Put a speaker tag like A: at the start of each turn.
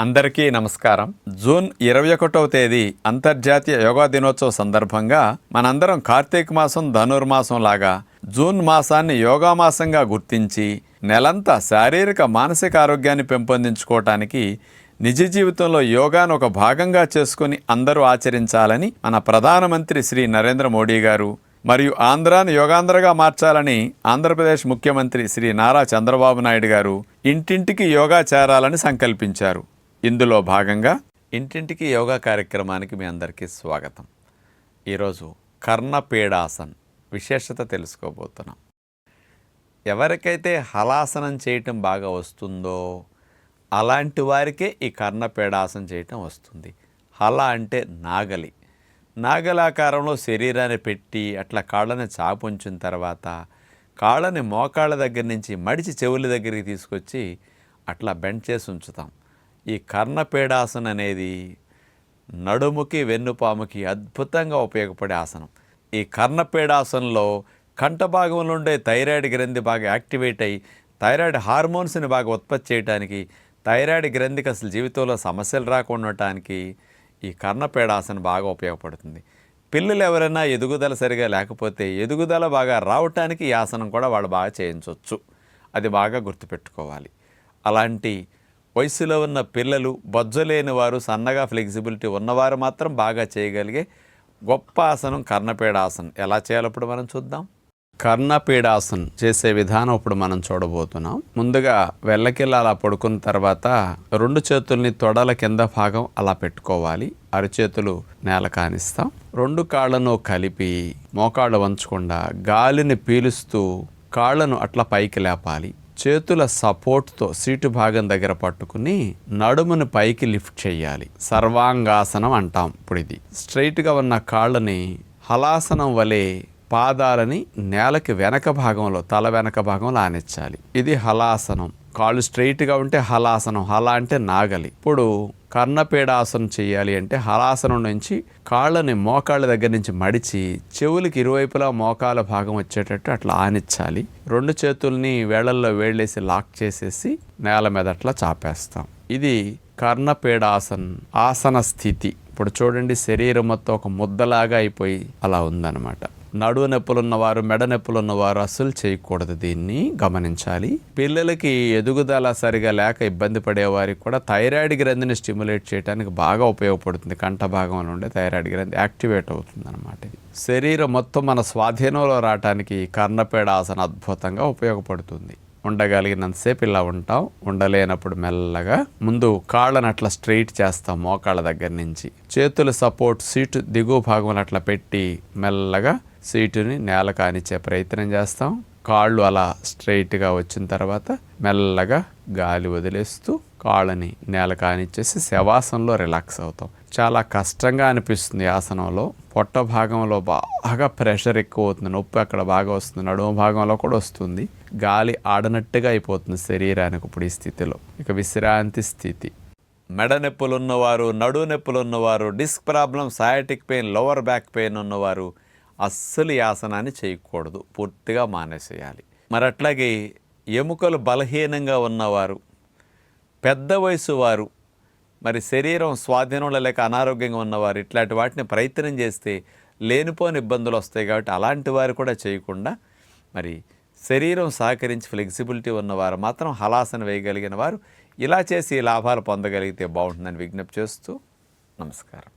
A: అందరికీ నమస్కారం. జూన్ 21వ తేదీ అంతర్జాతీయ యోగా దినోత్సవ సందర్భంగా మనందరం కార్తీక మాసం ధనుర్మాసం లాగా జూన్ మాసాన్ని యోగా మాసంగా గుర్తించి నెలంతా శారీరక మానసిక ఆరోగ్యాన్ని పెంపొందించుకోవటానికి నిజ జీవితంలో యోగాను ఒక భాగంగా చేసుకుని అందరూ ఆచరించాలని మన ప్రధానమంత్రి శ్రీ నరేంద్ర మోడీ గారు మరియు ఆంధ్రాను యోగాంధ్రగా మార్చాలని ఆంధ్రప్రదేశ్ ముఖ్యమంత్రి శ్రీ నారా చంద్రబాబు నాయుడు గారు ఇంటింటికి యోగా చేరాలని సంకల్పించారు. ఇందులో భాగంగా ఇంటింటికి యోగా కార్యక్రమానికి మీ అందరికీ స్వాగతం. ఈరోజు కర్ణపీడాసన్ విశేషత తెలుసుకోబోతున్నాం. ఎవరికైతే హలాసనం చేయటం బాగా వస్తుందో అలాంటి వారికే ఈ కర్ణపీడాసనం చేయటం వస్తుంది. హల అంటే నాగలి. నాగలాకారంలో శరీరాన్ని పెట్టి అట్లా కాళ్ళని చాపుంచిన తర్వాత కాళ్ళని మోకాళ్ళ దగ్గర నుంచి మడిచి చెవుల దగ్గరికి తీసుకొచ్చి అట్లా బెండ్ చేసి ఉంచుతాం. ఈ కర్ణపీడాసనం అనేది నడుముకి వెన్నుపాముకి అద్భుతంగా ఉపయోగపడే ఆసనం. ఈ కర్ణపీడాసనంలో కంఠ భాగంలో ఉండే థైరాయిడ్ గ్రంథి బాగా యాక్టివేట్ అయ్యి థైరాయిడ్ హార్మోన్స్ని బాగా ఉత్పత్తి చేయడానికి, థైరాయిడ్ గ్రంథికి అసలు జీవితంలో సమస్యలు రాకుండా ఉండటానికి ఈ కర్ణపీడాసనం బాగా ఉపయోగపడుతుంది. పిల్లలు ఎవరైనా ఎదుగుదల సరిగా లేకపోతే ఎదుగుదల బాగా రావటానికి ఈ ఆసనం కూడా వాళ్ళు బాగా చేయించవచ్చు. అది బాగా గుర్తుపెట్టుకోవాలి. అలాంటి వయసులో ఉన్న పిల్లలు, బొజ్జలేని వారు, సన్నగా ఫ్లెక్సిబిలిటీ ఉన్నవారు మాత్రం బాగా చేయగలిగే గొప్ప ఆసనం కర్ణపీడాసనం. ఎలా చేయాలో ఇప్పుడు మనం చూద్దాం. కర్ణపీడాసనం చేసే విధానం ఇప్పుడు మనం చూడబోతున్నాం. ముందుగా వెల్లకిల్ల అలా పడుకున్న తర్వాత రెండు చేతుల్ని తొడల కింద భాగం అలా పెట్టుకోవాలి. అరచేతులు నేల కానిస్తాం. రెండు కాళ్ళను కలిపి మోకాళ్ళు వంచకుండా గాలిని పీలుస్తూ కాళ్ళను అట్లా పైకి లేపాలి. చేతుల సపోర్ట్తో సీటు భాగం దగ్గర పట్టుకుని నడుమును పైకి లిఫ్ట్ చేయాలి. సర్వాంగాసనం అంటాం. ఇప్పుడు ఇది స్ట్రైట్గా ఉన్న కాళ్ళని హలాసనం వలె పాదాలని నేలకి వెనక భాగంలో, తల వెనక భాగంలో ఆనించాలి. ఇది హలాసనం. కాళ్ళు స్ట్రైట్గా ఉంటే హలాసనం. హల అంటే నాగలి. ఇప్పుడు కర్ణపీడాసనం చేయాలి అంటే హలాసనం నుంచి కాళ్ళని మోకాళ్ళ దగ్గర నుంచి మడిచి చెవులకి ఇరువైపులా మోకాల భాగం వచ్చేటట్టు అట్లా ఆనించాలి. రెండు చేతుల్ని వేళ్లల్లో వేళ్ళేసి లాక్ చేసేసి నేల మీద అట్లా చాపేస్తాం. ఇది కర్ణపీడాసన్ ఆసన స్థితి. ఇప్పుడు చూడండి, శరీరం మొత్తం ఒక ముద్దలాగా అయిపోయి అలా ఉందన్నమాట. నడువు నొప్పులున్నవారు, మెడ నొప్పులున్నవారు అస్సలు చేయకూడదు. దీన్ని గమనించాలి. పిల్లలకి ఎదుగుదల సరిగా లేక ఇబ్బంది పడేవారికి కూడా థైరాయిడ్ గ్రంథిని స్టిమ్యులేట్ చేయడానికి బాగా ఉపయోగపడుతుంది. కంఠ భాగంలో ఉండే థైరాయిడ్ గ్రంథి యాక్టివేట్ అవుతుంది అన్నమాట. ఇది శరీరం మొత్తం మన స్వాధీనంలో రావడానికి కర్ణపీడాసనం అద్భుతంగా ఉపయోగపడుతుంది. ఉండగలిగినంతసేపు ఇలా ఉంటాం. ఉండలేనప్పుడు మెల్లగా ముందు కాళ్ళను అట్లా స్ట్రైట్ చేస్తాం. మోకాళ్ళ దగ్గర నుంచి చేతుల సపోర్ట్ సీటు దిగువ భాగంలో అట్లా పెట్టి మెల్లగా సీటుని నేల కానిచ్చే ప్రయత్నం చేస్తాం. కాళ్ళు అలా స్ట్రైట్గా వచ్చిన తర్వాత మెల్లగా గాలి వదిలేస్తూ కాళ్ళని నేల కానిచ్చేసి శవాసనంలో రిలాక్స్ అవుతాం. చాలా కష్టంగా అనిపిస్తుంది ఆసనంలో. పొట్ట భాగంలో బాగా ప్రెషర్ ఎక్కువ అవుతుంది. నొప్పి అక్కడ బాగా వస్తుంది. నడుము భాగంలో కూడా వస్తుంది. గాలి ఆడనట్టుగా అయిపోతుంది శరీరానికి ఇప్పుడు ఈ స్థితిలో. ఇక విశ్రాంతి స్థితి. మెడ నొప్పులు ఉన్నవారు, నడుము నొప్పులు ఉన్నవారు, disc problem, sciatic pain, lower back pain ఉన్నవారు అస్సలు ఈ ఆసనాన్ని చేయకూడదు. పూర్తిగా మానేసేయాలి. మరి అట్లాగే ఎముకలు బలహీనంగా ఉన్నవారు, పెద్ద వయసు వారు, మరి శరీరం స్వాధీనంలో లేక అనారోగ్యంగా ఉన్నవారు ఇట్లాంటి వాటిని ప్రయత్నం చేస్తే లేనిపోని ఇబ్బందులు వస్తాయి. కాబట్టి అలాంటి వారు కూడా చేయకుండా మరి శరీరం సహకరించి ఫ్లెక్సిబిలిటీ ఉన్నవారు మాత్రం హలాసన వేయగలిగిన వారు ఇలా చేసి లాభాలు పొందగలిగితే బాగుంటుందని విజ్ఞప్తి చేస్తూ నమస్కారం.